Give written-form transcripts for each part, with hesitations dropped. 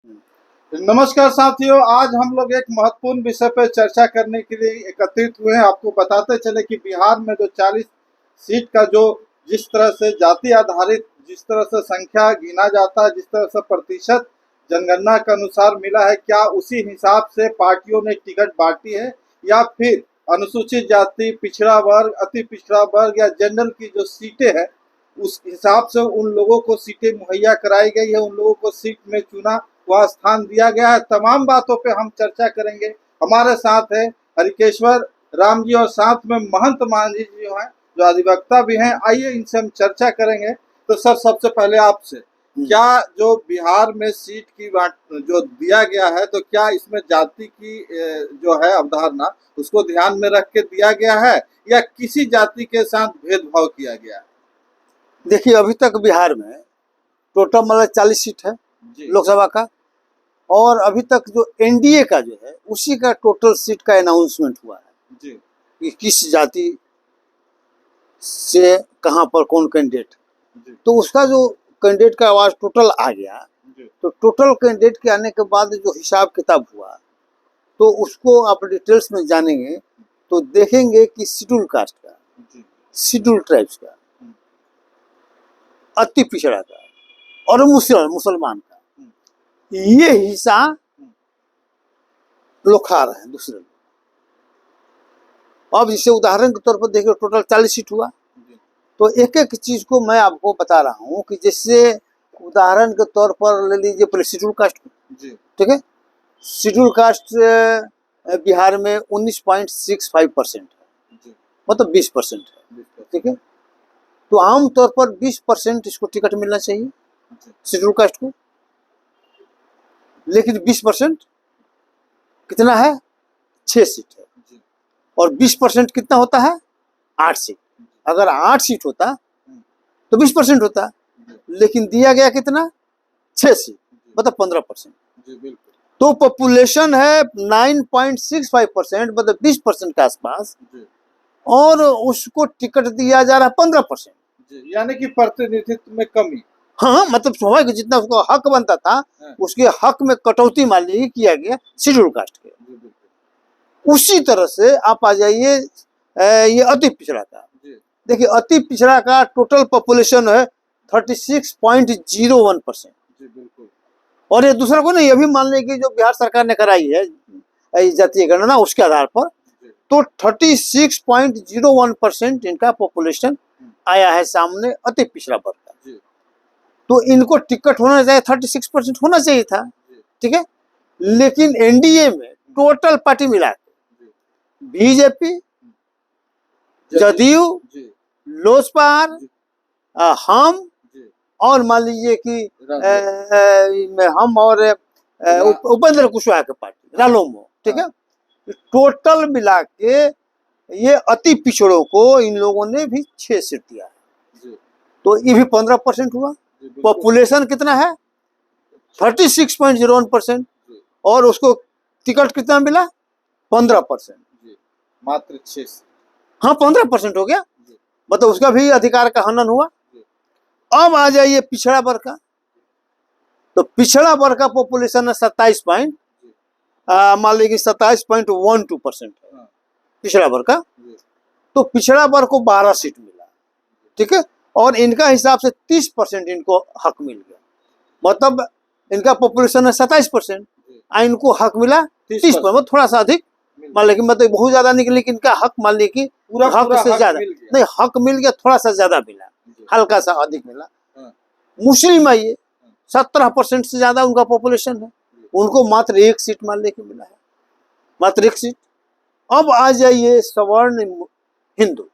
नमस्कार साथियों, आज हम लोग एक महत्वपूर्ण विषय पर चर्चा करने के लिए एकत्रित हुए हैं। आपको बताते चले कि बिहार में जो 40 सीट का जो जिस तरह से जाति आधारित जिस तरह से संख्या गिना जाता है, जिस तरह से प्रतिशत जनगणना के अनुसार मिला है, क्या उसी हिसाब से पार्टियों ने टिकट बांटी है या फिर अनुसूचित जाति, पिछड़ा वर्ग, अति पिछड़ा वर्ग या जनरल की जो सीटें हैं उस हिसाब से उन लोगों को सीटें मुहैया कराई गई है, उन लोगों को सीट में चुना वह स्थान दिया गया है। तमाम बातों पे हम चर्चा करेंगे। हमारे साथ है हरिकेश्वर राम जी और साथ में महंत मांझी जी जो हैं, जो अधिवक्ता भी हैं। आइए इनसे हम चर्चा करेंगे। तो सर, सबसे पहले आपसे, क्या जो बिहार में सीट की बात जो दिया गया है, तो क्या इसमें जाति की जो है अवधारणा उसको ध्यान में रख के दिया गया है या किसी जाति के साथ भेदभाव किया गया है? देखिए, अभी तक बिहार में टोटल मतलब 40 सीट है लोकसभा का, और अभी तक जो एनडीए का जो है उसी का टोटल सीट का अनाउंसमेंट हुआ है जी। कि किस जाति से कहां पर कौन कैंडिडेट। तो उसका जो कैंडिडेट का आवाज टोटल आ गया, तो टोटल कैंडिडेट के आने के बाद जो हिसाब किताब हुआ, तो उसको आप डिटेल्स में जानेंगे तो देखेंगे कि शेड्यूल कास्ट का, शेड्यूल ट्राइब्स का, अति पिछड़ा का और मुसलमान का, ये हिस्सा लोग खा रहे हैं दूसरे लोग। अब जैसे उदाहरण के तौर पर देखिए, टोटल 40 सीट हुआ, तो एक एक चीज को मैं आपको बता रहा हूँ कि जैसे उदाहरण के तौर पर ले लीजिए पहले शेड्यूल कास्ट, ठीक है। शेड्यूल कास्ट बिहार में 19.65% है, मतलब 20% है, ठीक है। तो आमतौर पर 20% इसको टिकट मिलना चाहिए शेड्यूल कास्ट को, लेकिन 20% कितना है? 6 सीट है, और 20% कितना होता है? 8 सीट। अगर 8 सीट होता तो 20% होता, लेकिन दिया गया कितना? 6 सीट, मतलब 15%। तो पॉपुलेशन है 9.65%, मतलब 20% के आसपास, और उसको टिकट दिया जा रहा है 15%, यानी कि प्रतिनिधित्व में कमी। हाँ, मतलब स्वाभाविक जितना उसको हक बनता था उसके हक में कटौती मान लीजिए किया गया शेड्यूल कास्ट के। उसी तरह से आप आ जाइए ये अति पिछड़ा का। देखिए, अति पिछड़ा का टोटल पॉपुलेशन है 36.01%, और ये दूसरा को नहीं, अभी मान लीजिए कि जो बिहार सरकार ने कराई है जातीय गणना उसके आधार पर, तो 36.01% इनका पॉपुलेशन आया है सामने अति पिछड़ा वर्ग का। तो इनको टिकट होना चाहिए, 36% होना चाहिए था, ठीक है। लेकिन एनडीए में टोटल पार्टी मिला के बीजेपी, जदयू, लोजपा, हम, और मान लीजिए कि हम और उपेंद्र कुशवाहा की पार्टी रालोमो, ठीक है। टोटल मिला के ये अति पिछड़ों को इन लोगों ने भी 6 सीट दिया है, तो ये भी 15% हुआ। पॉपुलेशन कितना है? 36.01%, और उसको टिकट कितना मिला? 15%, मात्र 6। हाँ, 15% हो गया, मतलब उसका भी अधिकार का हनन हुआ। अब आ जाइए पिछड़ा वर्ग का, तो पिछड़ा वर्ग का पॉपुलेशन है 27 मान लीजिए 27.12% है पिछड़ा वर्ग का। तो पिछड़ा वर्ग को 12 सीट मिला, ठीक है, और इनका हिसाब से 30% इनको हक मिल गया, मतलब इनका पॉपुलेशन है 27%, इनको हक मिला 30%, मतलब थोड़ा सा अधिक मान लीजिए, मतलब बहुत ज्यादा निकले, लेकिन इनका हक मान लीजिए कि हक से ज्यादा नहीं, हक मिल गया, थोड़ा सा ज्यादा मिला, हल्का सा अधिक मिला। मुस्लिम आइए, 17% से ज्यादा उनका पॉपुलेशन है, उनको मात्र 1 सीट मान लीजिए मिला है, मात्र 1 सीट। अब आ जाइए सवर्ण हिंदू।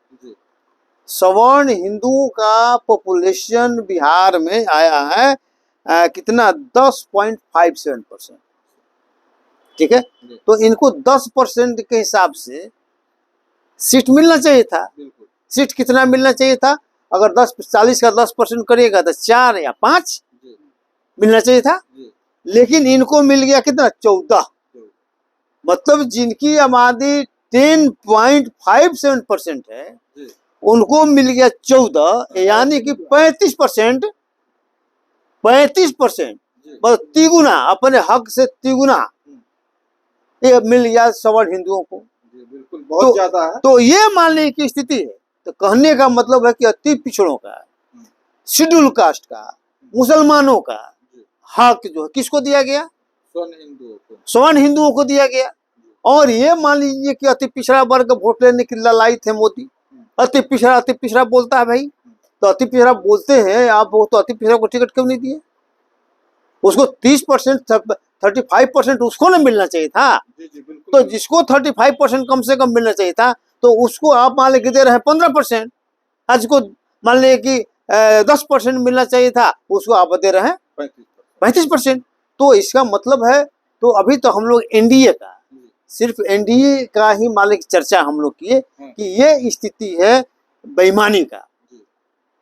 सवर्ण हिंदुओं का पॉपुलेशन बिहार में आया है कितना? 10.57%, ठीक है। तो इनको 10% के हिसाब से सीट मिलना चाहिए था। सीट कितना मिलना चाहिए था? अगर 40 का 10% करिएगा तो 4 या 5 मिलना चाहिए था, लेकिन इनको मिल गया कितना? 14, मतलब जिनकी आबादी 10.57% है उनको मिल गया 14, यानी कि 35%। बस तिगुना अपने हक से तिगुना ये मिल गया सवर्ण हिंदुओं को। बिल्कुल बहुत ज्यादा है। तो ये मानने की स्थिति है। तो कहने का मतलब है कि अति पिछड़ों का, शेड्यूल कास्ट का, मुसलमानों का हक जो है किसको दिया गया? सवर्ण हिंदुओं को दिया गया। और ये मान लीजिए कि अति पिछड़ा वर्ग वोट लेने की ललाई थे मोदी। अति पिछड़ा बोलता है भाई, तो अति पिछड़ा बोलते हैं आप, वो तो अति पिछड़ा को टिकट क्यों नहीं दिए? उसको 30%, 35% उसको ना मिलना चाहिए था। तो जिसको 35% कम से कम मिलना चाहिए था, तो उसको आप मान लेके दे रहे हैं 15%। आज को मान लिया कि 10% मिलना चाहिए था, उसको आप दे रहे हैं 35%। तो इसका मतलब है, तो अभी तो हम लोग एनडीए का, सिर्फ एनडीए का ही मालिक चर्चा हम लोग किए कि ये स्थिति है बेईमानी का।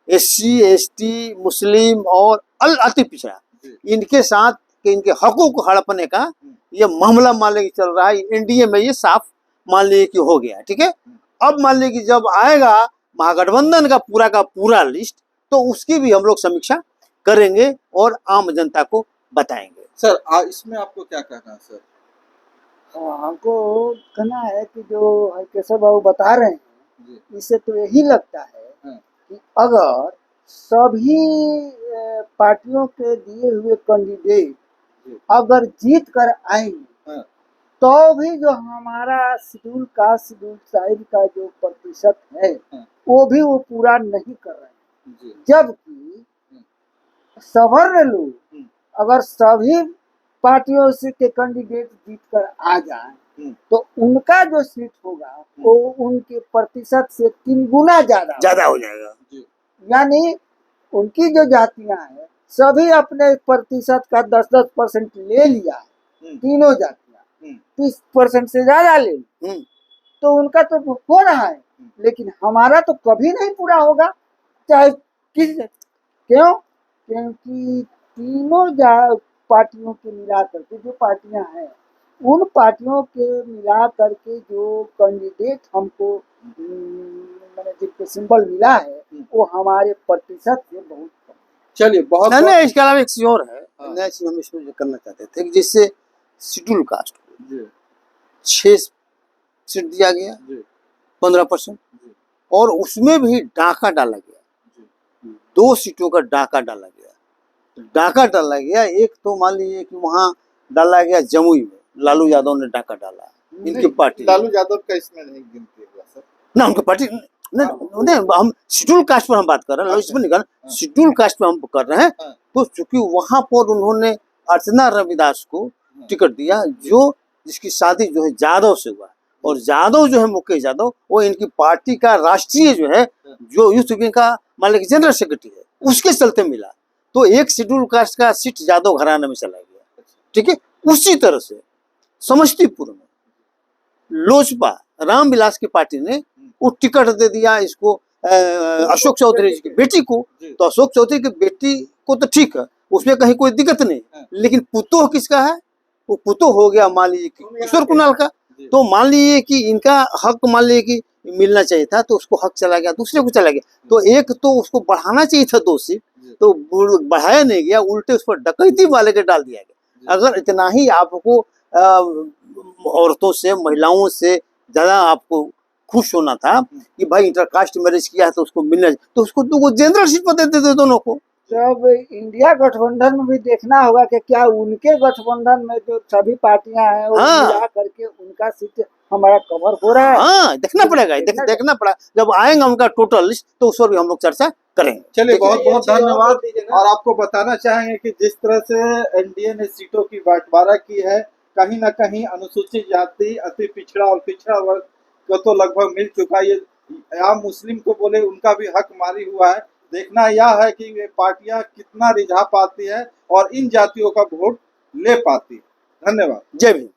एससी, एसटी, मुस्लिम और अति पिछड़ा, इनके साथ इनके हकों को हड़पने का ये मामला मान लीजिए चल रहा है एनडीए में। ये साफ मान लीजिए कि हो गया, ठीक है। अब मान लीजिए कि जब आएगा महागठबंधन का पूरा लिस्ट, तो उसकी भी हम लोग समीक्षा करेंगे और आम जनता को बताएंगे। सर इसमें आपको क्या कहना है सर? हमको कहना है कि जो केशव बाबू बता रहे हैं, इससे तो यही लगता है कि अगर सभी पार्टियों के दिए हुए कैंडिडेट अगर जीत कर आएंगे, तो भी जो हमारा शेड्यूल कास्ट, शेड्यूल ट्राइब का जो प्रतिशत है, वो भी वो पूरा नहीं कर रहे हैं। जबकि सवर्ण लोग अगर सभी पार्टियों से के कैंडिडेट जीत कर आ जाए, तो उनका जो सीट होगा वो उनके प्रतिशत से 3 गुना ज्यादा हो जाएगा। यानी उनकी जो जातियां हैं, सभी अपने प्रतिशत का 10-10% ले लिया, तीनों जातियां 30% से ज्यादा ले ली, तो उनका तो हो रहा है। लेकिन हमारा तो कभी नहीं पूरा होगा, चाहे किस। क्यों? क्योंकि तीनों पार्टियों के मिला करके जो पार्टियां हैं, उन पार्टियों के मिला करके जो कैंडिडेट हमको मैंने जिनके सिंबल मिला है, वो हमारे प्रतिशत से बहुत कम। चलिए बहुत नहीं, इसके अलावा एक चीज और है, नया चीज हम इसमें करना चाहते थे, जिससे शेड्यूल कास्ट को 6 सीट दिया गया, 15%, और उसमें भी डाका डाला गया, 2 सीटों का डाका डाला गया। एक तो मान लीजिए कि वहाँ डाला गया जमुई में, लालू यादव ने डाका डाला, इनकी पार्टी। लालू यादव का इसमें नहीं गिनती हुआ सर ना, उनकी पार्टी नहीं, हम शेड्यूल कास्ट पर हम बात कर रहे हैं, इसमें नहीं कर रहे, शेड्यूल कास्ट पर हम कर रहे हैं। तो चूंकि वहां पर उन्होंने अर्चना रविदास को टिकट दिया, जो जिसकी शादी जो है यादव से हुआ, और यादव जो है मुकेश यादव, वो इनकी पार्टी का राष्ट्रीय जो है, जो यूथ विंग का मान लीजिए जनरल सेक्रेटरी है, उसके चलते मिला। तो एक शेड्यूल कास्ट का सीट यादव घराना में चला गया, ठीक है। उसी तरह से समस्तीपुर में लोजपा रामविलास की पार्टी ने वो टिकट दे दिया इसको अशोक चौधरी की बेटी को। तो अशोक चौधरी की बेटी को तो ठीक है, उसमें कहीं कोई दिक्कत नहीं, लेकिन पुतोह किसका है? वो पुतोह हो गया मान लीजिए किशोर कुणाल का। तो मान लीजिए कि इनका हक मान लीजिए कि मिलना चाहिए था, तो उसको हक चला गया, दूसरे को चला गया। तो एक तो उसको बढ़ाना चाहिए था 2 सीट, तो बढ़ाया नहीं गया, उल्टे उस पर डकैती वाले के डाल दिया गया। अगर इतना ही आपको औरतों से, महिलाओं से ज्यादा आपको खुश होना था कि भाई इंटरकास्ट मैरिज किया है तो उसको मिलना, तो उसको 2 जनरल सीट पर देते थे दोनों को। जब इंडिया गठबंधन में भी देखना होगा कि क्या उनके गठबंधन में जो सभी पार्टियां हैं, वो मिला करके उनका सीट हमारा कवर हो रहा है। हाँ, देखना पड़ेगा, देखना पड़ा। जब आएगा उनका टोटल लिस्ट, तो उस पर भी हम लोग चर्चा करेंगे। चलिए बहुत बहुत धन्यवाद। और आपको बताना चाहेंगे कि जिस तरह से एनडीए ने सीटों की बंटवारा की है, कहीं ना कहीं अनुसूचित जाति, अति पिछड़ा और पिछड़ा वर्ग को तो लगभग मिल चुका है। ये आम मुस्लिम को बोले उनका भी हक मारी हुआ है। देखना यह है कि ये पार्टियां कितना रिझा पाती है और इन जातियों का वोट ले पाती है। धन्यवाद। जय भीम।